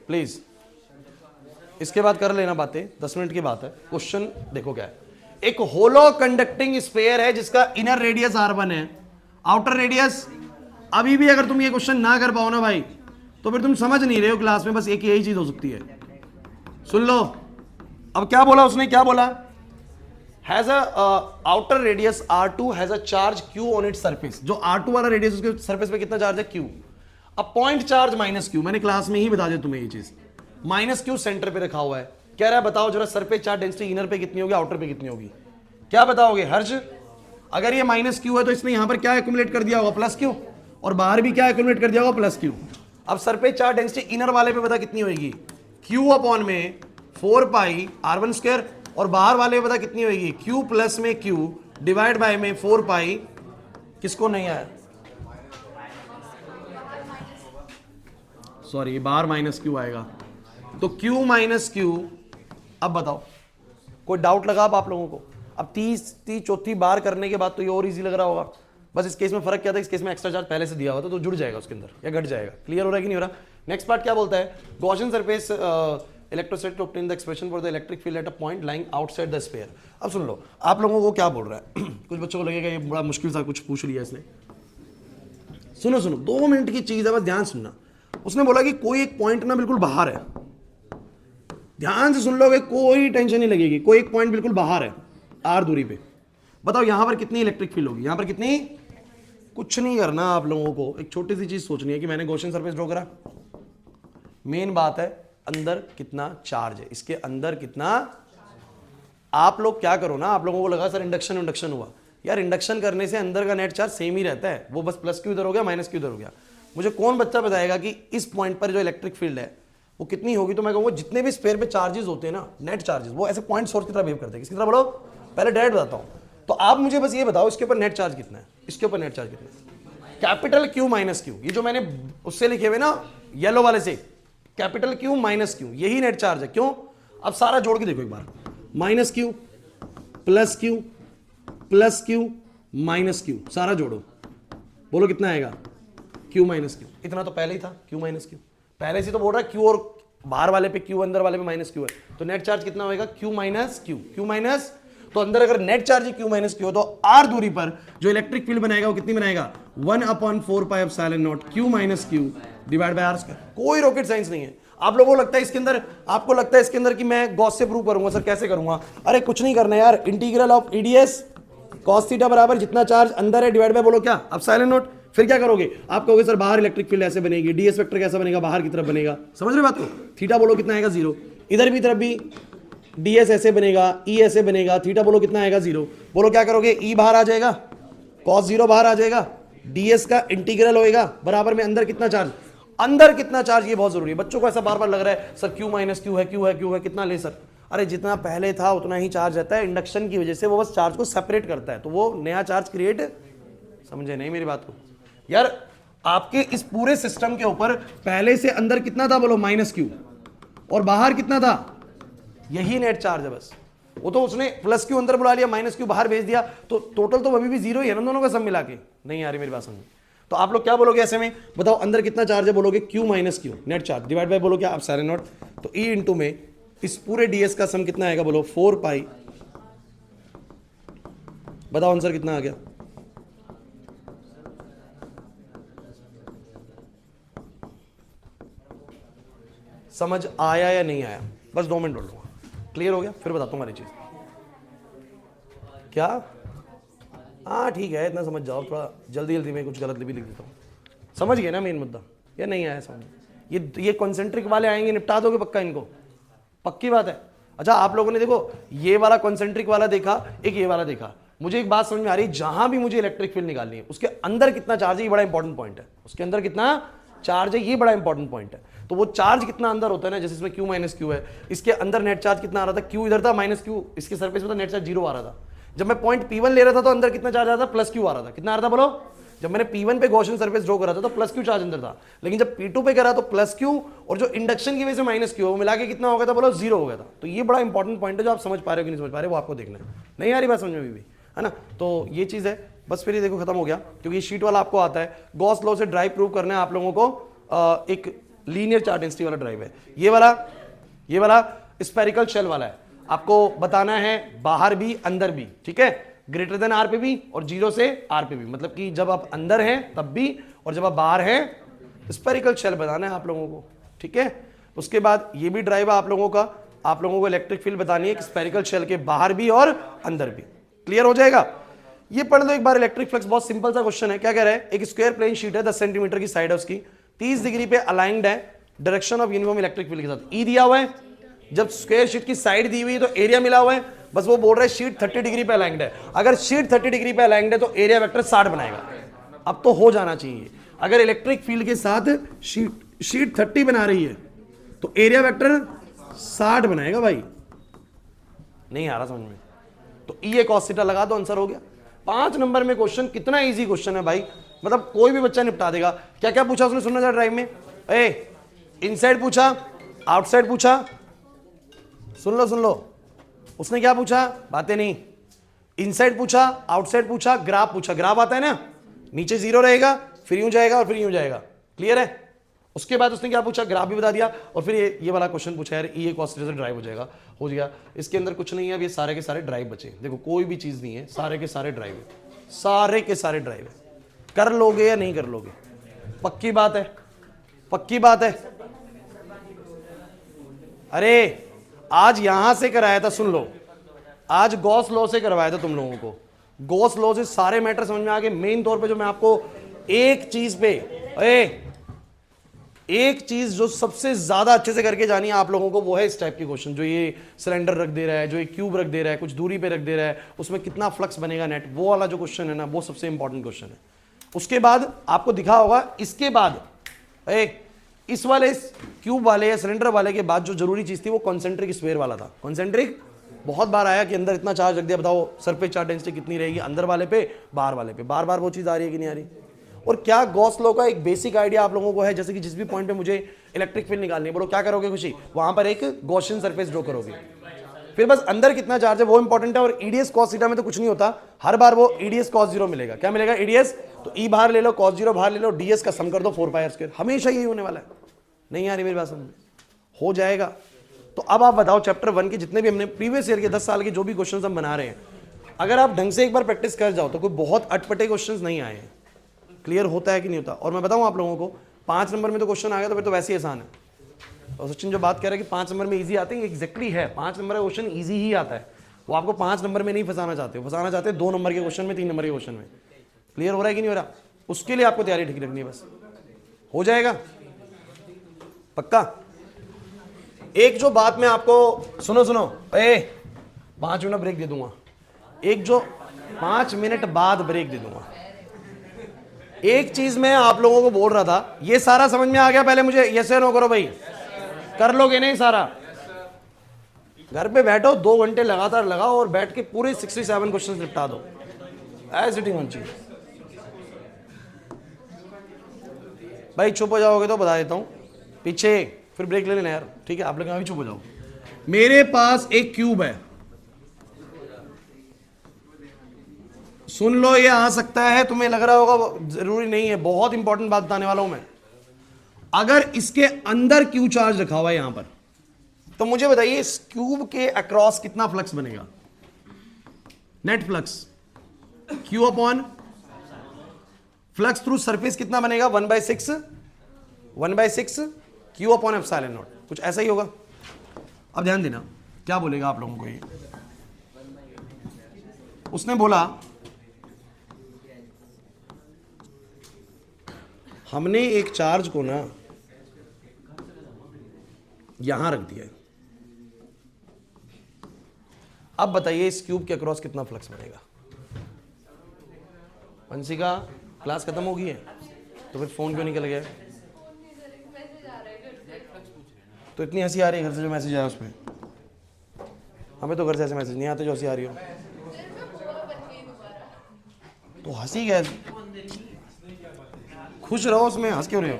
प्लीज इसके बाद कर लेना बातें, 10 मिनट की बात है। क्वेश्चन देखो क्या है, एक होलो कंडक्टिंग स्फीयर है जिसका इनर रेडियस r1 है, आउटर रेडियस, अभी भी अगर तुम ये क्वेश्चन ना कर पाओ ना भाई तो फिर तुम समझ नहीं रहे हो क्लास में, बस एक यही चीज हो सकती है। सुन लो अब क्या बोला उसने, क्या बोला, has a outer radius r2 has a charge q on its surface, जो r2 वाला रेडियस उसके सरफेस पे कितना चार्ज है q, अब पॉइंट चार्ज -q, मैंने क्लास में ही बता दिया तुम्हें ये चीज, -q सेंटर पे रखा हुआ है। कह रहा है बताओ जरा सरफेस चार्ज डेंसिटी इनर पे कितनी होगी, आउटर पे कितनी होगी, क्या बताओगे हर्ष। अगर ये -q है तो इसने यहां पर क्या एक्यूमुलेट कर दिया होगा +q, और बाहर भी क्या एक्यूमुलेट कर दिया होगा +q। अब सरफेस चार्ज डेंसिटी इनर वाले पे पता कितनी होगी, q अपॉन में 4 पाई r1², और बाहर वाले पे पता कितनी होगी, q प्लस में q डिवाइड बाय में 4 पाई, किसको नहीं आया, सॉरी बाहर -q आएगा, तो q माइनस q। अब बताओ कोई डाउट लगा अब आप लोगों को, अब 30 चौथी बार करने के बाद तो ये और इजी लग रहा होगा। बस इस केस में फर्क क्या था, इस केस में एक्स्ट्रा चार्ज पहले से दिया हुआ था तो जुड़ जाएगा उसके अंदर या घट जाएगा। क्लियर हो रहा है कि नहीं हो रहा। नेक्स्ट पार्ट क्या बोलता है, Gaussian surface electrostatic to obtain the expression for the electric field at a point lying outside the sphere. अब सुन लो आप लोगों को क्या बोल रहा है कुछ बच्चों को लगेगा ये बड़ा मुश्किल सा कुछ पूछ लिया इसने, सुनो 2 मिनट की चीज है, बस ध्यान सुनना। उसने बोला कि कोई एक पॉइंट ना बिल्कुल बाहर है, ध्यान से सुन लोगे, कोई टेंशन नहीं लगेगी, कोई एक पॉइंट बिल्कुल बाहर है r दूरी पे, बताओ यहां पर कितनी इलेक्ट्रिक फील्ड होगी, यहां पर कितनी? कुछ नहीं करना आप लोगों को, एक छोटी सी चीज सोचनी है कि मैंने गॉसियन सरफेस ड्रॉ करा, मेन बात है अंदर कितना चार्ज है, इसके अंदर कितना। आप लोग क्या करो ना, आप लोगों को लगा सर इंडक्शन हुआ, यार इंडक्शन करने से अंदर का नेट चार्ज सेम ही रहता है, वो बस प्लस क्यू इधर हो गया माइनस क्यू इधर हो गया। मुझे कौन बच्चा बताएगा कि इस पॉइंट पर जो इलेक्ट्रिक फील्ड है वो कितनी होगी? तो मैं कहूँगा जितने भी स्फीयर पे चार्जेस होते हैं ना, नेट चार्जेस, वो ऐसे पॉइंट सोर्स की तरह बिहेव करते हैं। किसकी तरह बोलो? पहले डायरेक्ट बताता हूँ। तो आप मुझे बस ये बताओ इसके ऊपर नेट चार्ज कितना है, इसके ऊपर नेट चार्ज कितना है? कैपिटल क्यू माइनस क्यू, ये जो मैंने उससे लिखे हुए ना येलो वाले से, कैपिटल क्यू माइनस क्यू, यही नेट चार्ज है। क्यों? अब सारा जोड़ के देखो एक बार, minus Q plus Q plus Q minus Q, सारा जोड़ो, बोलो कितना आएगा? Q minus Q. इतना तो पहले ही था, क्यू माइनस क्यू पहले से तो बोल रहा है, क्यू और बाहर वाले पे क्यू, अंदर वाले पे माइनस क्यू है, तो नेट चार्ज कितना होगा? Q minus Q, Q minus, तो अंदर अगर net charge Q minus Q हो तो आर दूरी पर जो इलेक्ट्रिक फील्ड बनाएगा वो कितनी बनाएगा? 1/4πε0 Q minus Q divide by R square. कोई रॉकेट साइंस नहीं है। आप लोगों को लगता है इसके अंदर, आपको लगता है इसके अंदर कि मैं गॉस से प्रूव करूंगा, सर कैसे करूंगा? अरे कुछ नहीं करना यार, integral of EDS cos theta बराबर जितना चार्ज अंदर है डिवाइड बाय बोलो क्या? Epsilon not. फिर क्या करोगे? आप कहोगे सर बाहर इलेक्ट्रिक फील्ड ऐसे बनेगी, डीएस वेक्टर कैसा बनेगा? बाहर की तरफ बनेगा। समझ रहे बात को? थीटा बोलो कितना आएगा? 0। इधर भी तरफ भी डीएस ऐसे बनेगा, ई ऐसे बनेगा, थीटा बोलो कितना आएगा? 0। बोलो क्या करोगे? ई बाहर आ जाएगा, कॉस 0 बाहर आ जाएगा, डीएस का इंटीग्रल होएगा बराबर में अंदर कितना चार्ज, अंदर कितना चार्ज, ये बहुत जरूरी है। बच्चों को ऐसा बार बार लग रहा है सर क्यू माइनस क्यू है, क्यू है, क्यू है, कितना ले सर? अरे जितना पहले था उतना ही चार्ज रहता है, इंडक्शन की वजह से वो बस चार्ज को सेपरेट करता है, तो वो नया चार्ज क्रिएट, समझे नहीं मेरी बात को? यार आपके इस पूरे सिस्टम के ऊपर पहले से अंदर कितना था बोलो? माइनस क्यू, और बाहर कितना था? यही नेट चार्ज है बस। वो तो उसने प्लस क्यू अंदर बुला लिया, माइनस क्यू बाहर भेज दिया, तो टोटल तो अभी भी 0 ही है ना दोनों का सब मिला के। नहीं आ रही मेरी बात समझ? तो आप लोग क्या बोलोगे ऐसे में? बताओ अंदर कितना चार्ज है? बोलोगे Q minus Q net charge divide by बोलो क्या? Epsilon not. तो ई इंटू में इस पूरे डीएस का सम कितना आएगा? बोलो 4 पाई। बताओ आंसर कितना आ गया? समझ आया या नहीं आया? बस 2 मिनट बोल लूंगा, क्लियर हो गया? फिर बताता हूँ हमारी चीज क्या। हाँ ठीक है, इतना समझ जाओ, थोड़ा जल्दी जल्दी में कुछ गलत भी लिख देता हूँ। समझ गए ना मेन मुद्दा? या नहीं आया समझ? ये कॉन्सेंट्रिक वाले आएंगे, निपटा दोगे पक्का इनको? पक्की बात है। अच्छा आप लोगों ने देखो ये वाला कॉन्सेंट्रिक वाला देखा, एक ये वाला देखा, मुझे एक बात समझ में आ रही है, जहां भी मुझे इलेक्ट्रिक फील्ड निकालनी है उसके अंदर कितना चार्ज है, ये बड़ा इंपॉर्टेंट पॉइंट है। उसके अंदर कितना चार्ज है, ये बड़ा इंपॉर्टेंट पॉइंट है। तो वो चार्ज कितना अंदर होता है ना, जैसे इसमें क्यू माइनस क्यू है, इसके अंदर नेट चार्ज कितना आ रहा था? क्यू इधर था, माइनस क्यू इसके सरफेस में था, नेट चार्ज 0 आ रहा था। जब मैं पॉइंट P1 ले रहा था तो अंदर कितना चार्ज आ रहा था? प्लस क्यू आ रहा था। कितना आ रहा था बोलो? जब मैंने P1 पे गॉसियन सरफेस ड्रॉ करा था तो प्लस क्यू चार्ज अंदर था, लेकिन जब P2 पे करा तो प्लस क्यू, और जो इंडक्शन की वजह से माइनस क्यू, वो मिला के कितना हो गया था बोलो? 0 हो गया था। तो ये बड़ा इंपॉर्टेंट पॉइंट है, जो आप समझ पा रहे हो कि नहीं समझ पा रहे, वो आपको देखना है। नहीं आ रही बात समझ में भी, है ना? तो ये चीज है बस। फिर ये देखो खत्म हो गया, क्योंकि शीट वाला आपको आता है। गॉस लॉ से ड्राइव प्रूव करना है आप लोगों को। एक लीनियर चार्ज डेंसिटी वाला ड्राइव है ये वाला स्फेरिकल शेल वाला है। आपको बताना है बाहर भी अंदर भी, ठीक है? ग्रेटर देन आर पे भी और 0 से आर पे भी, मतलब कि जब आप अंदर हैं तब भी और जब आप बाहर हैं। स्फेरिकल शेल बताना है आप लोगों को, ठीक है? उसके बाद ये भी ड्राइव है आप लोगों का, आप लोगों को इलेक्ट्रिक फील्ड बतानी है कि स्फेरिकल शेल के बाहर भी और अंदर भी। क्लियर हो जाएगा? ये पढ़ लो एक बार। इलेक्ट्रिक फ्लक्स बहुत सिंपल सा क्वेश्चन है। क्या कह रहा है? एक स्क्वायर प्लेन शीट है, 10 सेंटीमीटर की साइड है उसकी, 30 डिग्री पे अलाइंड है direction of uniform electric field के साथ। ई दिया हुआ है, जब स्क्वायर शीट की साइड दी हुई है तो एरिया मिला हुआ है। बस वो बोल रहा है शीट 30 डिग्री पे अलाइंड है। अगर शीट 30 डिग्री पे अलाइंड है तो एरिया वेक्टर 60 बनाएगा। अब तो हो जाना चाहिए। अगर इलेक्ट्रिक फील्ड के साथ शीट 30 बना रही है तो एरिया वेक्टर 60 बनाएगा भाई। नहीं आ रहा समझ में? तो ई cos थीटा लगा दो, आंसर हो गया। 5 नंबर में क्वेश्चन, कितना इजी क्वेश्चन है भाई, मतलब कोई भी बच्चा निपटा देगा। क्या क्या पूछा उसने? सुनना जरा ड्राइव में। इनसाइड पूछा, आउटसाइड पूछा, सुन लो उसने क्या पूछा, बातें नहीं। इनसाइड पूछा, आउटसाइड पूछा, ग्राफ पूछा। ग्राफ आता है ना, नीचे 0 रहेगा, फिर यूं जाएगा और फिर यूं जाएगा। क्लियर है? उसके बाद उसने क्या पूछा, ग्राफ भी बता दिया, और फिर ये वाला क्वेश्चन पूछा यार ई cos थीटा से ड्राइव हो गया। इसके अंदर कुछ नहीं है, अब ये सारे के सारे ड्राइव बचे। देखो कोई भी चीज नहीं है, सारे के सारे ड्राइव है, सारे के सारे ड्राइव है। कर लोगे या नहीं कर लोगे? पक्की बात है, पक्की बात है। अरे आज यहां से कराया था, सुन लो, आज गॉस लॉ से करवाया था तुम लोगों को, गॉस लॉ से सारे मैटर समझ में आ गए। मेन तौर पे जो मैं आपको एक चीज पे एक चीज जो सबसे ज्यादा अच्छे से करके जानी है आप लोगों को, वो है इस टाइप के क्वेश्चन, जो ये सिलेंडर रख दे रहा है, जो ये क्यूब रख दे रहा है, कुछ दूरी पे रख दे रहा है, उसमें कितना फ्लक्स बनेगा नेट, वो वाला जो क्वेश्चन है ना, वो सबसे इंपॉर्टेंट क्वेश्चन है। उसके बाद आपको दिखा होगा, इसके बाद इस वाले क्यूब वाले या सिलेंडर वाले के बाद जो जरूरी चीज थी वो कॉन्सेंट्रिक स्फीयर वाला था। कॉन्सेंट्रिक बहुत बार आया कि अंदर इतना चार्ज रख दिया, बताओ सरफेस चार्ज डेंसिटी कितनी रहेगी अंदर वाले पे, बाहर वाले पे, बार बार वो चीज आ रही है कि नहीं आ रही। और क्या गॉस लॉ का एक बेसिक आइडिया आप लोगों को है, जैसे कि जिस भी पॉइंट पे मुझे इलेक्ट्रिक फील्ड निकालनी है, बोलो क्या करोगे खुशी, वहां पर एक गॉसियन सरफेस ड्रॉ करोगे, फिर बस अंदर कितना चार्ज है वो इंपॉर्टेंट है। और ईडीएस कॉस थीटा में तो कुछ नहीं होता, हर बार वो ईडीएस कॉस जीरो मिलेगा। क्या मिलेगा, ईडीएस, तो ई बाहर ले लो, कॉस जीरो बाहर ले लो, डीएस का सम कर दो 4πr², हमेशा यही होने वाला है। नहीं आ रही मेरी बात समझ में, हो जाएगा। तो अब आप बताओ चैप्टर 1 के जितने भी हमने प्रीवियस ईयर के 10 साल के जो भी क्वेश्चंस हम बना रहे हैं, अगर आप ढंग से एक बार प्रैक्टिस कर जाओ तो कोई बहुत अटपटे क्वेश्चंस नहीं आए हैं। क्लियर होता है कि नहीं होता। और मैं बताऊं आप लोगों को, 5 नंबर में तो क्वेश्चन आ गया तो फिर तो वैसे ही आसान है। और सचिन जो बात कह रहा है कि 5 नंबर में इजी आते हैं, एग्जैक्टली है, 5 नंबर का क्वेश्चन इजी ही आता है। वो आपको 5 नंबर में नहीं फंसाना चाहते, फंसाना चाहते हैं 2 नंबर के क्वेश्चन में, 3 नंबर के क्वेश्चन में। क्लियर हो रहा है कि नहीं हो रहा। उसके लिए आपको तैयारी ठीक रखनी है, बस हो जाएगा पक्का। एक जो बात मैं आपको, सुनो 5 मिनट ब्रेक दे दूंगा, एक जो 5 मिनट बाद ब्रेक दे दूंगा। एक चीज मैं आप लोगों को बोल रहा था, ये सारा समझ में आ गया, पहले मुझे यस या नो करो भाई, कर लोगे नहीं सारा। घर पे बैठो 2 घंटे लगातार लगाओ और बैठ के पूरे 67 क्वेश्चन निपटा दो, एज इट इज। भाई चुप हो जाओगे तो बता देता हूं पीछे, फिर ब्रेक ले लेना यार, ठीक है। आप लोग अभी चुप हो जाओ। मेरे पास एक क्यूब है, सुन लो, ये आ सकता है, तुम्हें लग रहा होगा जरूरी नहीं है, बहुत इंपॉर्टेंट बात बताने वाला हूं मैं। अगर इसके अंदर क्यू चार्ज रखा हुआ है यहां पर, तो मुझे बताइए इस क्यूब के अक्रॉस कितना फ्लक्स बनेगा, net flux, Q upon flux through surface कितना बनेगा, 1/6 क्यू अपॉन एप्सिलॉन नॉट, कुछ ऐसा ही होगा। अब ध्यान देना क्या बोलेगा आप लोगों को ये, उसने बोला हमने एक चार्ज को ना यहां रख दिया है, अब बताइए इस क्यूब के अक्रॉस कितना फ्लक्स बनेगा। वंशिका क्लास खत्म हो गई है तो फिर फोन क्यों निकल गया, तो इतनी हंसी आ रही है घर से जो मैसेज आया उसमें, हमें तो घर से ऐसे मैसेज नहीं आते जो हंसी आ रही हो, तो हंसी क्या, खुश रहो उसमें, हंस क्यों रहे हो।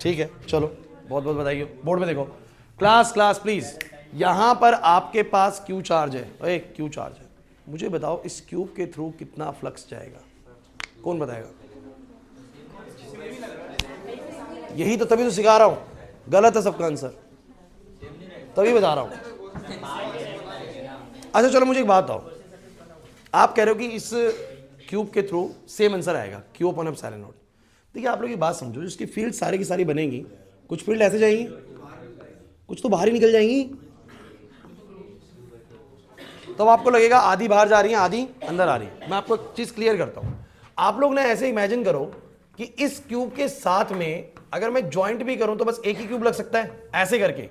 ठीक है चलो, बहुत बहुत बधाई हो। बोर्ड में देखो, क्लास प्लीज, यहां पर आपके पास क्यू चार्ज है, क्यू चार्ज है, मुझे बताओ इस क्यूब के थ्रू कितना फ्लक्स जाएगा, कौन बताएगा। यही तो, तभी तो सिखा रहा हूं, गलत है सबका आंसर, तभी बता रहा हूं। अच्छा चलो मुझे एक बात बताओ, आप कह रहे हो कि इस क्यूब के थ्रू सेम आंसर आएगा, क्यू अपॉन एप्सिलॉन नॉट। देखिए आप लोग ये बात समझो, जिसकी फील्ड सारी की सारी बनेगी, कुछ फील्ड ऐसे जाएंगी, कुछ तो बाहर ही निकल जाएंगी, तो आपको लगेगा आधी बाहर जा रही है आधी अंदर आ रही है। मैं आपको एक चीज क्लियर करता हूं, आप लोग ने ऐसे इमेजिन करो कि इस क्यूब के साथ में अगर मैं ज्वाइंट भी करूं तो बस एक ही क्यूब लग सकता है, ऐसे करके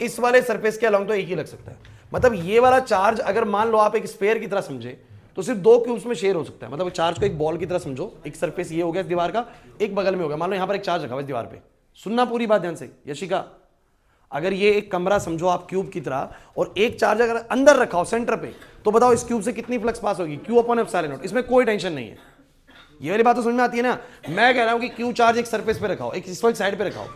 इस वाले सरफेस के अलोंग तो एक ही लग सकता है। मतलब ये वाला चार्ज अगर मान लो आप एक स्फीयर की तरह समझे तो सिर्फ 2 क्यूब्स में शेयर हो सकता है। मतलब चार्ज को एक बॉल की तरह समझो, एक सरफेस ये हो गया इस दीवार का, एक बगल में हो गया, मान लो यहां पर एक चार्ज रखा हुआ इस दीवार पे। सुनना पूरी बात ध्यान से यशिका, अगर ये एक कमरा समझो आप क्यूब की तरह, और एक चार्ज अगर अंदर रखा हो सेंटर पे, तो बताओ इस क्यूब से कितनी फ्लक्स पास होगी, क्यू अपॉन एप्सिलॉन नॉट। इसमें कोई टेंशन नहीं है, ये वाली बात तो समझ में आती है ना। मैं कह रहा हूं कि क्यू चार्ज एक सरफेस पे रखा हो, एक इस वाली साइड पे रखा हो,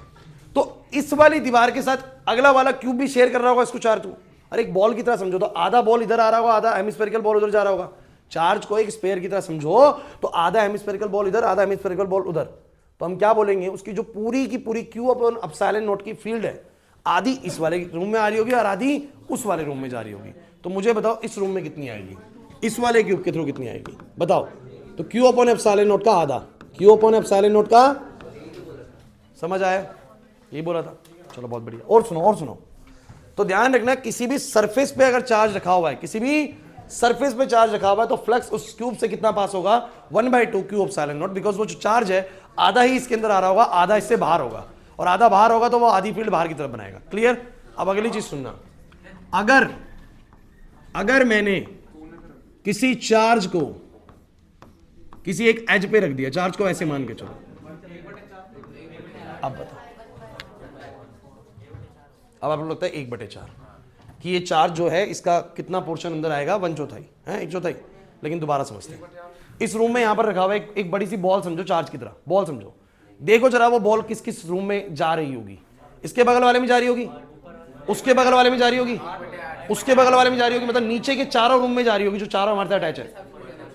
तो इस वाली दीवार के साथ अगला वाला क्यूब भी शेयर कर रहा होगा इसको चार्ज। अरे एक बॉल की तरह समझो, तो आधा बॉल इधर आ रहा होगा, आधा हेमिस्फेरिकल बॉल उधर जा रहा होगा। चार्ज को एक स्फीयर की तरह समझो तो आधा हेमिस्फेरिकल बॉल इधर, आधा हेमिस्फेरिकल बॉल उधर, तो हम क्या बोलेंगे, उसकी जो पूरी की पूरी क्यू अपॉन एप्सिलॉन नॉट की फील्ड है, आधी इस वाले रूम में आ रही होगी और आधी उस वाले रूम में जा रही होगी। तो मुझे बताओ इस रूम में कितनी आएगी, इस वाले क्यूब के थ्रू कितनी आएगी बताओ। तो क्यू अपॉन एप्सिलॉन नॉट का आधा, क्यू अपॉन एप्सिलॉन नॉट का, समझ आया, यही बोला था। चलो बहुत बढ़िया, और सुनो। तो ध्यान रखना, किसी भी सरफेस पे अगर चार्ज रखा हुआ है, किसी भी सरफेस पे चार्ज रखा हुआ है तो फ्लक्स उस क्यूब से कितना पास होगा 1/2 क्यू एप्सिलॉन नॉट, बिकॉज वो जो चार्ज है आधा ही इसके अंदर आ रहा होगा, आधा इससे बाहर होगा, और आधा बाहर होगा तो वो आधी फील्ड बाहर की तरफ बनाएगा। क्लियर? अब अगली चीज सुनना, अगर मैंने किसी चार्ज को किसी एक एज पे रख दिया, चार्ज को ऐसे मान के चलो, अब बताओ, अब आप लोग लगता है 1/4 कि ये चार्ज जो है इसका कितना पोर्शन अंदर आएगा, 1/4 है, 1/4। लेकिन दोबारा समझते हैं, इस रूम में यहां पर रखा हुआ है एक बड़ी सी बॉल, समझो चार्ज की तरह बॉल समझो। देखो जरा वो बॉल किस किस रूम में जा रही होगी, इसके बगल वाले में जा रही होगी, उसके बगल वाले में जा रही होगी, उसके बगल वाले में जा रही होगी, मतलब नीचे के चारों रूम में जा रही होगी जो चारों हमारे साथ अटैच है।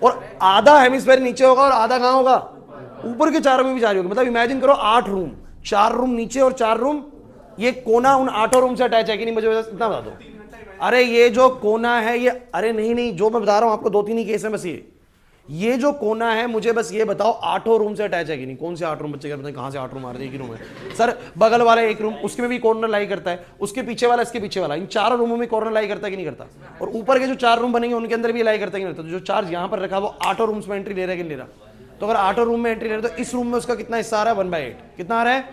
और आधा हेमिस्फेयर नीचे होगा और आधा कहां होगा, ऊपर के चारों में भी जा रही होगी। मतलब इमेजिन करो 8 रूम, 4 रूम नीचे और 4 रूम, ये कोना उन 8 रूम से अटैच है कि नहीं, मुझे इतना बता दो। अरे ये जो कोना है ये, अरे नहीं जो मैं बता रहा हूं आपको 2-3 ही केस है बस, ये जो कोना है मुझे बस ये बताओ 8 रूम से अटैच है कि नहीं। कौन से 8 रूम, बच्चे कहते हैं कहां से 8 रूम आ रहे हैं, एक ही रूम है सर, बगल वाला एक रूम, उसके में भी कॉर्नर लाई करता है, उसके पीछे वाला, इसके पीछे वाला, इन 4 रूमों में कॉर्नर लाई करता है कि नहीं करता, और ऊपर के जो 4 रूम बनेंगे उनके अंदर भी लाई करता है कि नहीं करता। तो जो चार्ज यहां पर रखा वो 8 रूम्स में एंट्री ले रहा है कि नहीं ले रहा। तो अगर 8 रूम में एंट्री ले रहा है तो इस रूम में उसका कितना हिस्सा आ रहा है, 1/8। कितना आ रहा है,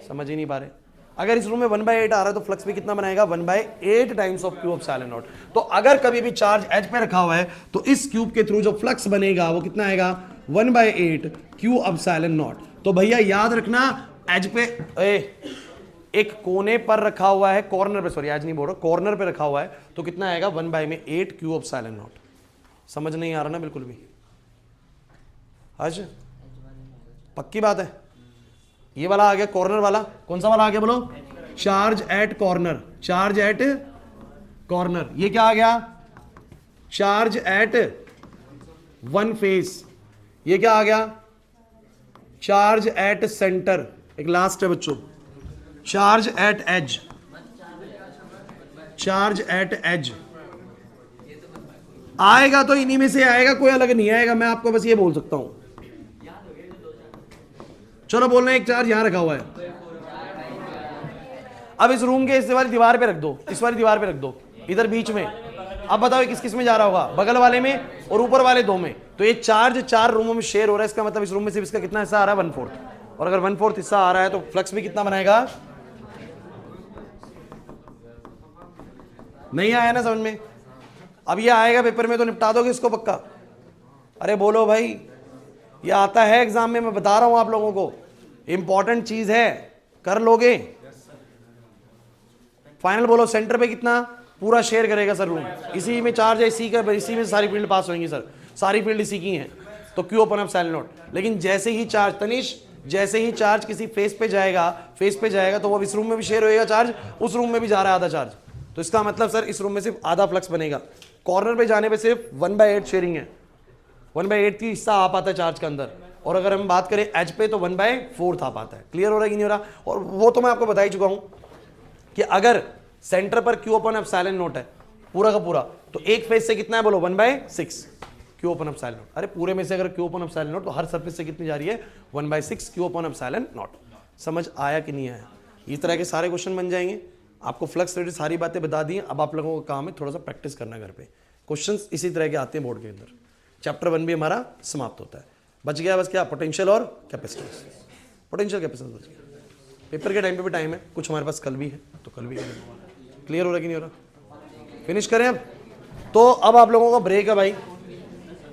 समझ ही नहीं पा रहे। अगर इस रूम में 1/8 आ रहा है तो फ्लक्स भी कितना बनाएगा, 1/8 times of Q epsilon not. तो अगर कभी भी चार्ज एज पे रखा हुआ है तो इस क्यूब के थ्रू जो फ्लक्स बनेगा वो कितना आएगा, 1/8 क्यू एप्सिलॉन नॉट। तो भैया याद रखना, एज पे एक कोने पर रखा हुआ है, कॉर्नर पे, सॉरी एज नहीं बोल रहा, कॉर्नर पे रखा हुआ है तो कितना आएगा, 1/8 क्यू एप्सिलॉन नॉट। समझ नहीं आ रहा ना बिल्कुल भी? आज पक्की बात है। ये वाला आ गया कॉर्नर वाला, कौन सा वाला आ गया बोलो, charge at corner, charge at corner. ये क्या आ गया, चार्ज एट वन फेस। ये क्या आ गया, चार्ज एट सेंटर। एक लास्ट है बच्चों, charge at edge, charge at edge. आएगा तो इन्हीं में से आएगा, कोई अलग नहीं आएगा, मैं आपको बस ये बोल सकता हूं। चलो बोल रहे हैं एक चार्ज यहां रखा हुआ है, अब इस रूम के इस वाली दीवार पे रख दो, इस वाली दीवार पे रख दो, इधर बीच में। अब बताओ किस किस में जा रहा होगा, बगल वाले में और ऊपर वाले 2 में। तो ये चार्ज 4 रूमों में शेयर हो रहा है, इसका मतलब इस रूम में सिर्फ इसका कितना हिस्सा आ रहा है, 1/4। और अगर 1/4 हिस्सा आ रहा है तो फ्लक्स भी कितना बनाएगा, नहीं आया ना समझ में? अब ये आएगा पेपर में तो निपटा दोगे इसको पक्का? अरे बोलो भाई, ये आता है एग्जाम में, मैं बता रहा हूं आप लोगों को, इंपॉर्टेंट चीज है, कर लोगे। फाइनल बोलो, सेंटर पे कितना पूरा शेयर करेगा सर रूम, इसी में चार्ज है, इसी का, इसी में सारी फील्ड पास होंगी सर, सारी फील्ड इसी की है, तो क्यू ओपन एप्सिलॉन नॉट। लेकिन जैसे ही चार्ज, तनिष जैसे ही चार्ज किसी फेस पे जाएगा तो वो इस रूम में भी शेयर होएगा चार्ज, उस रूम में भी जा रहा है आधा चार्ज, तो इसका मतलब सर इस रूम में सिर्फ आधा फ्लक्स बनेगा। कॉर्नर पे जाने पे सिर्फ 1/8 शेयरिंग है, 1/8 की हिस्सा आ पाता है चार्ज के अंदर, और अगर हम बात करें एज पे तो 1/4 आ पाता है। क्लियर हो रहा है कि नहीं हो रहा? और वो तो मैं आपको बता ही चुका हूं कि अगर सेंटर पर क्यू ओपन एप्सिलॉन नॉट है पूरा का पूरा, तो एक फेस से कितना है बोलो, 1/6 क्यू ओपन एप्सिलॉन नॉट। अरे पूरे में से अगर क्यू ओपन एप्सिलॉन नॉट तो हर सरफेस से कितनी जा रही है, 1/6 क्यू ओपन एप्सिलॉन नॉट। समझ आया कि नहीं आया? इस तरह के सारे क्वेश्चन बन जाएंगे। आपको फ्लक्स रिलेटेड सारी बातें बता दी, अब आप लोगों का काम है थोड़ा सा प्रैक्टिस करना घर पे। क्वेश्चंस इसी तरह के आते हैं बोर्ड के अंदर। चैप्टर 1 भी हमारा समाप्त होता है। बच गया बस क्या, पोटेंशियल और कैपेसिटेंस। पोटेंशियल कैपेसिटेंस बच गया। पेपर के टाइम पे भी टाइम है, कुछ हमारे पास कल भी है तो कल भी है। क्लियर हो रहा है कि नहीं हो रहा? फिनिश करें अब? तो अब आप लोगों का ब्रेक है भाई।